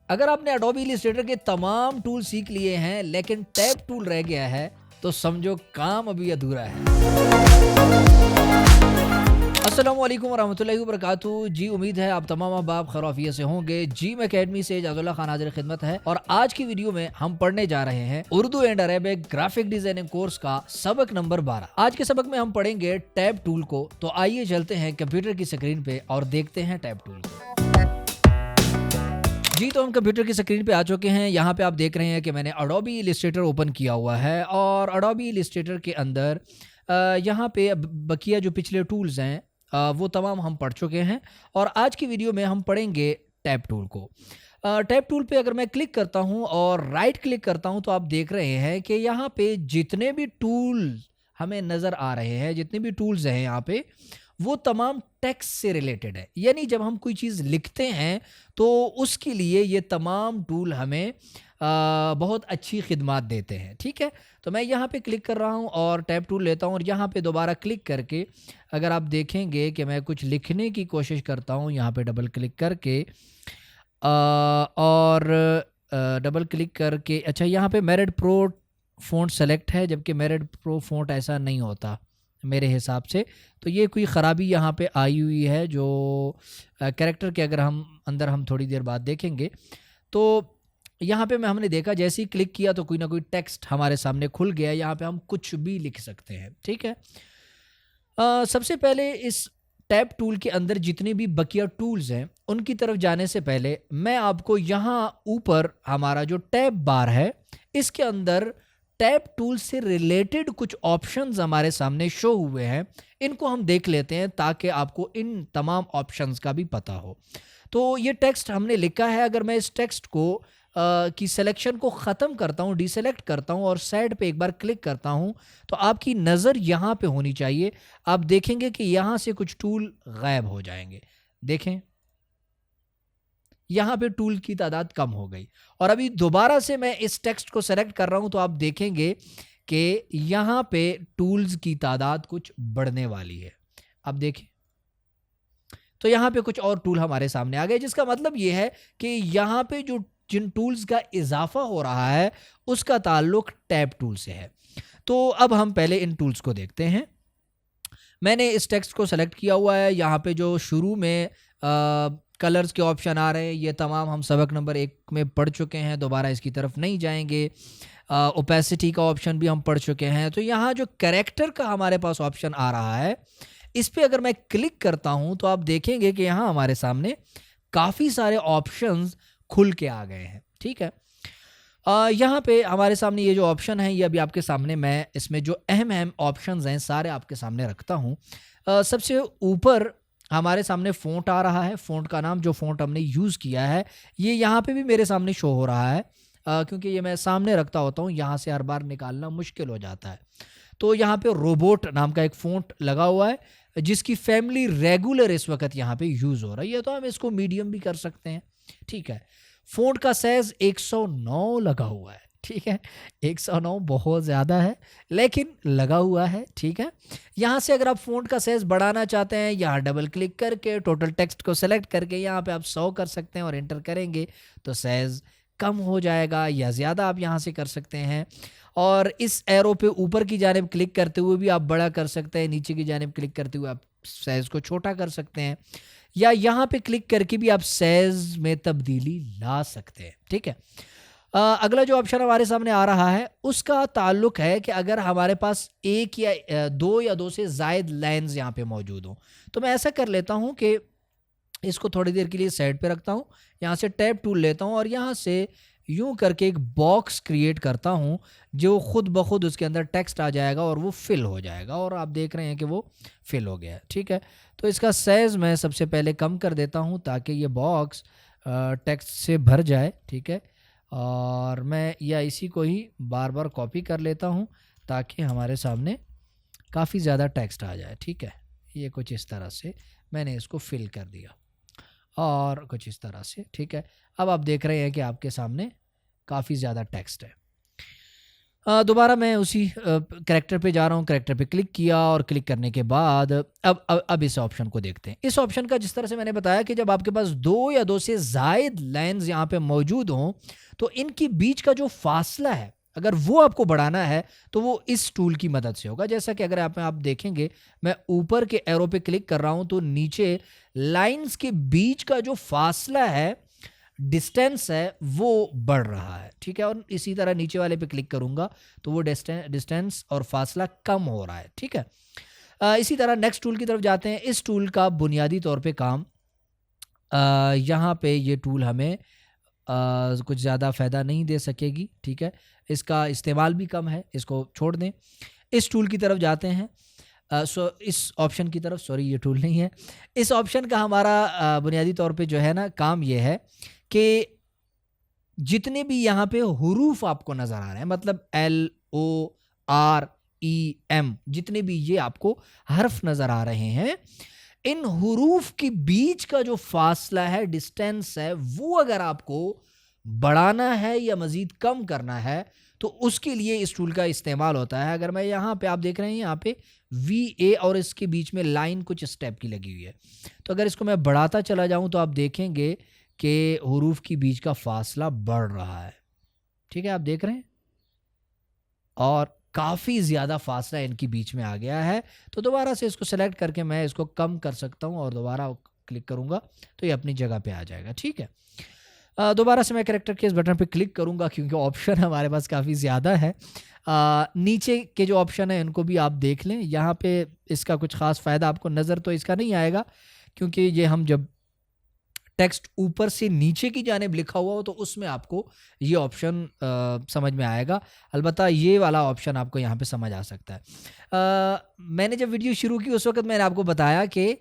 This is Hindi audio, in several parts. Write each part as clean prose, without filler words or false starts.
अगर आपने एडोबी इलस्ट्रेटर के तमाम टूल सीख लिए हैं लेकिन टैब टूल रह गया है तो समझो काम अभी अधूरा है। अस्सलाम वालेकुम वरहमतुल्लाहि वबरकातुहू। जी उम्मीद है आप तमाम अहबाब खैर से होंगे। जीम एकेडमी से एजाजुल्लाह खान हाजिर खिदमत है और आज की वीडियो में हम पढ़ने जा रहे हैं Urdu and Arabic graphic designing course का सबक नंबर 12। आज के सबक में हम पढ़ेंगे टैब टूल को। तो आइए चलते हैं कंप्यूटर की स्क्रीन पे और देखते हैं टैब टूल को। जी तो हम कंप्यूटर की स्क्रीन पे आ चुके हैं। यहाँ पे आप देख रहे हैं कि मैंने एडोबी इलस्ट्रेटर ओपन किया हुआ है और एडोबी इलस्ट्रेटर के अंदर यहाँ पे बकिया जो पिछले टूल्स हैं वो तमाम हम पढ़ चुके हैं और आज की वीडियो में हम पढ़ेंगे टैब टूल को। टैब टूल पे अगर मैं क्लिक करता हूँ और राइट क्लिक करता हूँ तो आप देख रहे हैं कि यहाँ पे जितने भी टूल हमें नज़र आ रहे हैं, जितने भी टूल्स हैं यहाँ पे, वो तमाम टेक्स्ट से रिलेटेड है। यानी जब हम कोई चीज़ लिखते हैं तो उसके लिए ये तमाम टूल हमें बहुत अच्छी खिदमात देते हैं। ठीक है, तो मैं यहाँ पे क्लिक कर रहा हूँ और टैब टूल लेता हूँ और यहाँ पे दोबारा क्लिक करके अगर आप देखेंगे कि मैं कुछ लिखने की कोशिश करता हूँ, यहाँ पे डबल क्लिक करके और डबल क्लिक करके, अच्छा यहाँ पे मेरिड प्रो फ़ॉन्ट सेलेक्ट है जबकि मेरिड प्रो फ़ॉन्ट ऐसा नहीं होता मेरे हिसाब से। तो ये कोई ख़राबी यहाँ पे आई हुई है जो कैरेक्टर के अगर हम थोड़ी देर बाद देखेंगे तो यहाँ पे हमने देखा जैसे ही क्लिक किया तो कोई ना कोई टेक्स्ट हमारे सामने खुल गया। यहाँ पे हम कुछ भी लिख सकते हैं। ठीक है, सबसे पहले इस टैब टूल के अंदर जितने भी बकिया टूल्स हैं उनकी तरफ जाने से पहले मैं आपको यहाँ ऊपर हमारा जो टैब बार है इसके अंदर टैब टूल से रिलेटेड कुछ ऑप्शंस हमारे सामने शो हुए हैं, इनको हम देख लेते हैं ताकि आपको इन तमाम ऑप्शंस का भी पता हो। तो ये टेक्स्ट हमने लिखा है, अगर मैं इस टेक्स्ट को की सिलेक्शन को ख़त्म करता हूँ, डिसेलेक्ट करता हूँ और साइड पे एक बार क्लिक करता हूँ तो आपकी नज़र यहाँ पे होनी चाहिए। आप देखेंगे कि यहाँ से कुछ टूल गायब हो जाएंगे। देखें, यहाँ पे टूल की तादाद कम हो गई और अभी दोबारा से मैं इस टेक्स्ट को सेलेक्ट कर रहा हूँ तो आप देखेंगे कि यहाँ पे टूल्स की तादाद कुछ बढ़ने वाली है। अब देखें तो यहाँ पे कुछ और टूल हमारे सामने आ गए, जिसका मतलब ये है कि यहाँ पे जो जिन टूल्स का इजाफा हो रहा है उसका ताल्लुक टैब टूल से है। तो अब हम पहले इन टूल्स को देखते हैं। मैंने इस टेक्स्ट को सेलेक्ट किया हुआ है। यहाँ पे जो शुरू में कलर्स के ऑप्शन आ रहे हैं ये तमाम हम सबक नंबर 1 में पढ़ चुके हैं, दोबारा इसकी तरफ नहीं जाएंगे। ओपेसिटी का ऑप्शन भी हम पढ़ चुके हैं। तो यहाँ जो कैरेक्टर का हमारे पास ऑप्शन आ रहा है इस पर अगर मैं क्लिक करता हूँ तो आप देखेंगे कि यहाँ हमारे सामने काफ़ी सारे ऑप्शंस खुल के आ गए हैं। ठीक है, यहाँ पे हमारे सामने ये जो ऑप्शन है ये अभी आपके सामने मैं इसमें जो अहम ऑप्शंस हैं सारे आपके सामने रखता हूँ। सबसे ऊपर हमारे सामने फ़ॉन्ट आ रहा है। फ़ॉन्ट का नाम, जो फ़ॉन्ट हमने यूज़ किया है ये यहाँ पे भी मेरे सामने शो हो रहा है क्योंकि ये मैं सामने रखता होता हूँ, यहाँ से हर बार निकालना मुश्किल हो जाता है। तो यहाँ पे रोबोट नाम का एक फ़ॉन्ट लगा हुआ है जिसकी फैमिली रेगुलर इस वक्त यहाँ पे यूज़ हो रही है, तो हम इसको मीडियम भी कर सकते हैं। ठीक है, फ़ॉन्ट का साइज़ 109 लगा हुआ है। ठीक है, 109 बहुत ज़्यादा है लेकिन लगा हुआ है। ठीक है, यहाँ से अगर आप फ़ॉन्ट का साइज़ बढ़ाना चाहते हैं, यहाँ डबल क्लिक करके टोटल टेक्स्ट को सेलेक्ट करके यहाँ पे आप 100 कर सकते हैं और एंटर करेंगे तो साइज़ कम हो जाएगा या ज़्यादा आप यहाँ से कर सकते हैं। और इस एरो पे ऊपर की जानिब क्लिक करते हुए भी आप बड़ा कर सकते हैं, नीचे की जानिब क्लिक करते हुए आप साइज़ को छोटा कर सकते हैं या यहाँ पे क्लिक करके भी आप साइज़ में तब्दीली ला सकते हैं। ठीक है, अगला जो ऑप्शन हमारे सामने आ रहा है उसका ताल्लुक है कि अगर हमारे पास एक या दो या दो से ज़ायद लाइन्स यहाँ पे मौजूद हों तो मैं ऐसा कर लेता हूँ कि इसको थोड़ी देर के लिए साइड पे रखता हूँ, यहाँ से टैब टूल लेता हूँ और यहाँ से यूं करके एक बॉक्स क्रिएट करता हूँ जो खुद ब खुद उसके अंदर टेक्स्ट आ जाएगा और वो फिल हो जाएगा और आप देख रहे हैं कि वो फिल हो गया है। ठीक है, तो इसका साइज़ मैं सबसे पहले कम कर देता हूँ ताकि ये बॉक्स टेक्स्ट से भर जाए। ठीक है, और मैं या इसी को ही बार बार कॉपी कर लेता हूँ ताकि हमारे सामने काफ़ी ज़्यादा टेक्स्ट आ जाए। ठीक है, ये कुछ इस तरह से मैंने इसको फिल कर दिया और कुछ इस तरह से। ठीक है, अब आप देख रहे हैं कि आपके सामने काफ़ी ज़्यादा टेक्स्ट है। दोबारा मैं उसी कैरेक्टर पे जा रहा हूँ, कैरेक्टर पे क्लिक किया और क्लिक करने के बाद अब इस ऑप्शन को देखते हैं। इस ऑप्शन का जिस तरह से मैंने बताया कि जब आपके पास 2 या 2 से ज़ायद लाइन्स यहाँ पे मौजूद हों तो इनके बीच का जो फासला है अगर वो आपको बढ़ाना है तो वो इस टूल की मदद से होगा। जैसा कि अगर आप देखेंगे मैं ऊपर के एरो पे क्लिक कर रहा हूँ तो नीचे लाइन्स के बीच का जो फासला है, डिस्टेंस है, वो बढ़ रहा है। ठीक है, और इसी तरह नीचे वाले पे क्लिक करूंगा तो वो डिस्टेंस और फासला कम हो रहा है। ठीक है, इसी तरह नेक्स्ट टूल की तरफ जाते हैं। इस टूल का बुनियादी तौर पे काम यहाँ पे ये टूल हमें कुछ ज़्यादा फ़ायदा नहीं दे सकेगी। ठीक है, इसका इस्तेमाल भी कम है, इसको छोड़ दें। इस टूल की तरफ जाते हैं। इस ऑप्शन की तरफ, सॉरी ये टूल नहीं है। इस ऑप्शन का हमारा बुनियादी तौर पे जो है ना काम ये है कि जितने भी यहाँ पे हुरूफ आपको नज़र आ रहे हैं, मतलब LOREM, जितने भी ये आपको हर्फ नज़र आ रहे हैं, इन हुरूफ के बीच का जो फासला है, डिस्टेंस है, वो अगर आपको बढ़ाना है या मज़ीद कम करना है तो उसके लिए इस टूल का इस्तेमाल होता है। अगर मैं यहाँ पे, आप देख रहे हैं यहाँ पे VA और इसके बीच में लाइन कुछ स्टेप की लगी हुई है, तो अगर इसको मैं बढ़ाता चला जाऊँ तो आप देखेंगे कि हुरूफ के बीच का फासला बढ़ रहा है। ठीक है, आप देख रहे हैं, और काफ़ी ज़्यादा फासला इनके बीच में आ गया है। तो दोबारा से इसको सेलेक्ट करके मैं इसको कम कर सकता हूँ और दोबारा क्लिक करूँगा तो ये अपनी जगह पे आ जाएगा। ठीक है, दोबारा से मैं कैरेक्टर के इस बटन पे क्लिक करूँगा क्योंकि ऑप्शन हमारे पास काफ़ी ज़्यादा है। नीचे के जो ऑप्शन है इनको भी आप देख लें। यहाँ पे इसका कुछ ख़ास फ़ायदा आपको नज़र तो इसका नहीं आएगा क्योंकि ये हम जब टेक्स्ट ऊपर से नीचे की जानिब लिखा हुआ हो तो उसमें आपको ये ऑप्शन समझ में आएगा। अलबत्ता ये वाला ऑप्शन आपको यहाँ पे समझ आ सकता है। मैंने जब वीडियो शुरू की उस वक्त मैंने आपको बताया कि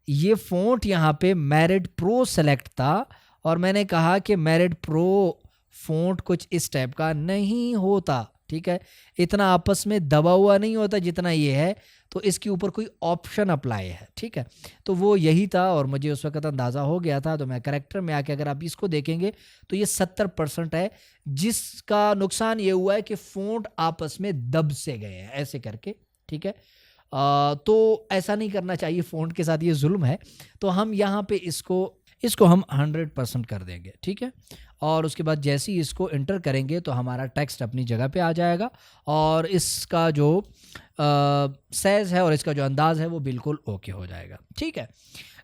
ये फ़ॉन्ट यहाँ पे मैरिड प्रो सेलेक्ट था और मैंने कहा कि मैरिड प्रो फ़ॉन्ट कुछ इस टाइप का नहीं होता। ठीक है, इतना आपस में दबा हुआ नहीं होता जितना ये है, तो इसके ऊपर कोई ऑप्शन अप्लाई है। ठीक है, तो वो यही था और मुझे उस वक्त अंदाज़ा हो गया था। तो मैं कैरेक्टर में आके अगर आप इसको देखेंगे तो ये 70% है, जिसका नुकसान ये हुआ है कि फ़ॉन्ट आपस में दब से गए हैं ऐसे करके। ठीक है, तो ऐसा नहीं करना चाहिए, फ़ॉन्ट के साथ ये जुल्म है। तो हम यहाँ पे इसको हम 100% कर देंगे। ठीक है, और उसके बाद जैसे ही इसको एंटर करेंगे तो हमारा टेक्स्ट अपनी जगह पे आ जाएगा और इसका जो साइज़ है और इसका जो अंदाज़ है वो बिल्कुल ओके हो जाएगा। ठीक है,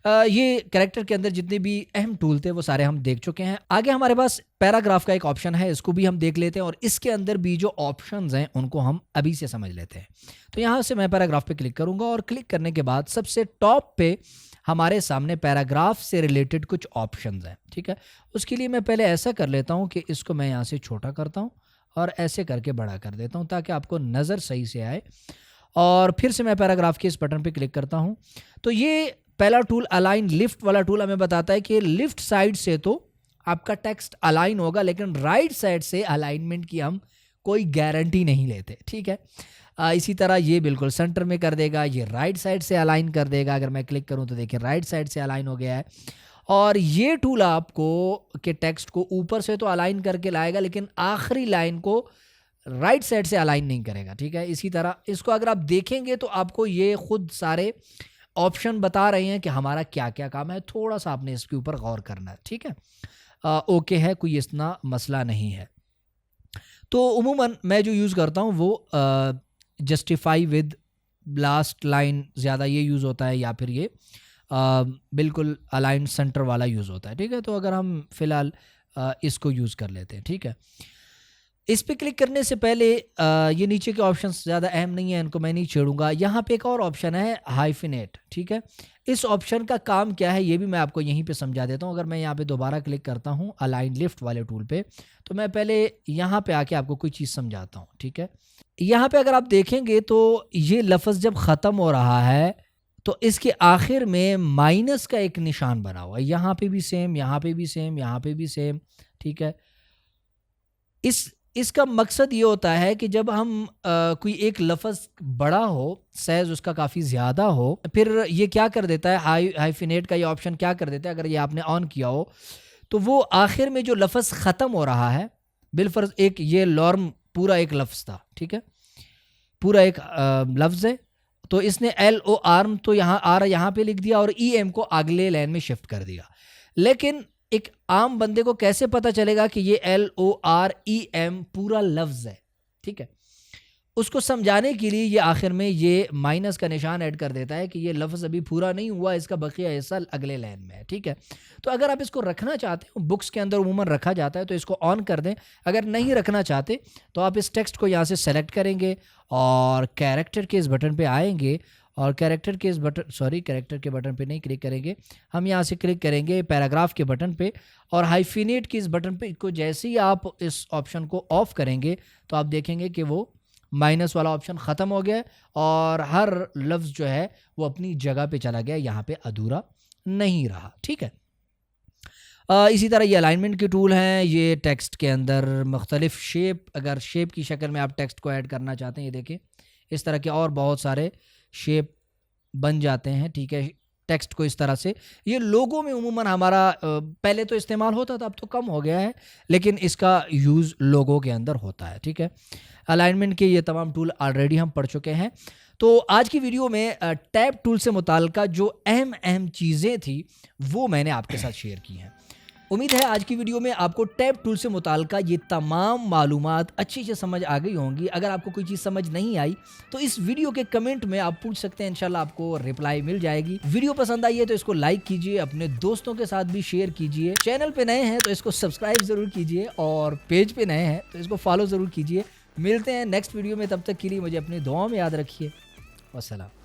ये कैरेक्टर के अंदर जितने भी अहम टूल थे वो सारे हम देख चुके हैं। आगे हमारे पास पैराग्राफ का एक ऑप्शन है, इसको भी हम देख लेते हैं और इसके अंदर भी जो ऑप्शंस हैं उनको हम अभी से समझ लेते हैं। तो यहाँ से मैं पैराग्राफ पे क्लिक करूँगा और क्लिक करने के बाद सबसे टॉप पे हमारे सामने पैराग्राफ से रिलेटेड कुछ ऑप्शंस हैं। ठीक है, उसके लिए मैं पहले ऐसा कर लेता हूँ कि इसको मैं यहाँ से छोटा करता हूँ और ऐसे करके बड़ा कर देता हूँ ताकि आपको नज़र सही से आए। और फिर से मैं पैराग्राफ के इस बटन पे क्लिक करता हूँ। तो ये पहला टूल अलाइन लिफ्ट वाला टूल हमें बताता है कि लेफ्ट साइड से तो आपका टेक्स्ट अलाइन होगा, लेकिन राइट साइड से अलाइनमेंट की हम कोई गारंटी नहीं लेते। ठीक है, इसी तरह ये बिल्कुल सेंटर में कर देगा, ये राइट साइड से अलाइन कर देगा। अगर मैं क्लिक करूं तो देखिए राइट साइड से अलाइन हो गया है। और ये टूल आपको के टेक्स्ट को ऊपर से तो अलाइन करके लाएगा लेकिन आखिरी लाइन को राइट साइड से अलाइन नहीं करेगा। ठीक है, इसी तरह इसको अगर आप देखेंगे तो आपको ये खुद सारे ऑप्शन बता रहे हैं कि हमारा क्या क्या काम है। थोड़ा सा आपने इसके ऊपर गौर करना है। ठीक है, ओके है, कोई इतना मसला नहीं है। तो उमूमन मैं जो यूज़ करता हूँ वो जस्टिफाई विद लास्ट लाइन ज़्यादा ये यूज़ होता है, या फिर ये बिल्कुल अलाइन सेंटर वाला यूज़ होता है। ठीक है, तो अगर हम फ़िलहाल इसको यूज़ कर लेते हैं। ठीक है, इस पे क्लिक करने से पहले ये नीचे के ऑप्शंस ज़्यादा अहम नहीं है, इनको मैं नहीं छेड़ूंगा। यहाँ पे एक और ऑप्शन है हाइफिनेट। ठीक है, इस ऑप्शन का काम क्या है ये भी मैं आपको यहीं पे समझा देता हूँ। अगर मैं यहाँ पे दोबारा क्लिक करता हूँ अलाइन लिफ्ट वाले टूल पे, तो मैं पहले यहाँ पे आके आपको कोई चीज़ समझाता हूँ। ठीक है, यहाँ पे अगर आप देखेंगे तो ये लफ्ज़ जब ख़त्म हो रहा है तो इसके आखिर में माइनस का एक निशान बना हुआ है। यहाँ पे भी सेम, यहाँ पे भी सेम, यहाँ पे भी सेम। ठीक है, इसका मकसद ये होता है कि जब हम कोई एक लफ्ज़ बड़ा हो, साइज़ उसका काफ़ी ज़्यादा हो, फिर ये क्या कर देता है, हाइफिनेट का ये ऑप्शन क्या कर देता है, अगर ये आपने ऑन किया हो तो वो आखिर में जो लफ्ज़ ख़त्म हो रहा है, बिलफर्ज एक ये लॉर्म पूरा एक लफ्ज़ था, ठीक है, पूरा एक लफ्ज़ है, तो इसने LO आर्म तो यहाँ आर यहाँ पे लिख दिया और EM को अगले लाइन में शिफ्ट कर दिया। लेकिन एक आम बंदे को कैसे पता चलेगा कि ये LOREM पूरा लफ्ज़ है, ठीक है। उसको समझाने के लिए ये आखिर में ये माइनस का निशान ऐड कर देता है कि ये लफ्ज़ अभी पूरा नहीं हुआ, इसका बकिया हिस्सा अगले लाइन में है, ठीक है। तो अगर आप इसको रखना चाहते हो, बुक्स के अंदर उमूमन रखा जाता है, तो इसको ऑन कर दें। अगर नहीं रखना चाहते तो आप इस टेक्स्ट को यहाँ से सेलेक्ट करेंगे और कैरेक्टर के इस बटन पे आएंगे और कैरेक्टर के बटन पे नहीं क्लिक करेंगे, हम यहाँ से क्लिक करेंगे पैराग्राफ के बटन पे और हाइफिनेट के इस बटन पे को जैसे ही आप इस ऑप्शन को ऑफ करेंगे तो आप देखेंगे कि वो माइनस वाला ऑप्शन ख़त्म हो गया और हर लफ्ज़ जो है वो अपनी जगह पे चला गया, यहाँ पे अधूरा नहीं रहा, ठीक है। इसी तरह ये अलाइनमेंट के टूल हैं। ये टेक्स्ट के अंदर मुख्तलिफ शेप, अगर शेप की शक्ल में आप टेक्स्ट को ऐड करना चाहते हैं, ये देखें इस तरह के और बहुत सारे शेप बन जाते हैं, ठीक है, टेक्स्ट को इस तरह से। ये लोगों में उमूमन हमारा पहले तो इस्तेमाल होता था, अब तो कम हो गया है, लेकिन इसका यूज़ लोगों के अंदर होता है, ठीक है। अलाइनमेंट के ये तमाम टूल ऑलरेडी हम पढ़ चुके हैं। तो आज की वीडियो में टैब टूल से मुताल्लिक़ जो अहम चीज़ें थी वो मैंने आपके साथ शेयर की हैं। उम्मीद है आज की वीडियो में आपको टैब टूल से मुताल्लिक़ ये तमाम मालूमात अच्छी से समझ आ गई होंगी। अगर आपको कोई चीज़ समझ नहीं आई तो इस वीडियो के कमेंट में आप पूछ सकते हैं, इंशाल्लाह आपको रिप्लाई मिल जाएगी। वीडियो पसंद आई है तो इसको लाइक कीजिए, अपने दोस्तों के साथ भी शेयर कीजिए। चैनल पे नए हैं तो इसको सब्सक्राइब ज़रूर कीजिए और पेज पे नए हैं तो इसको फॉलो ज़रूर कीजिए। मिलते हैं नेक्स्ट वीडियो में, तब तक के लिए मुझे अपनी दुआओं में याद रखिए। वस्सलाम।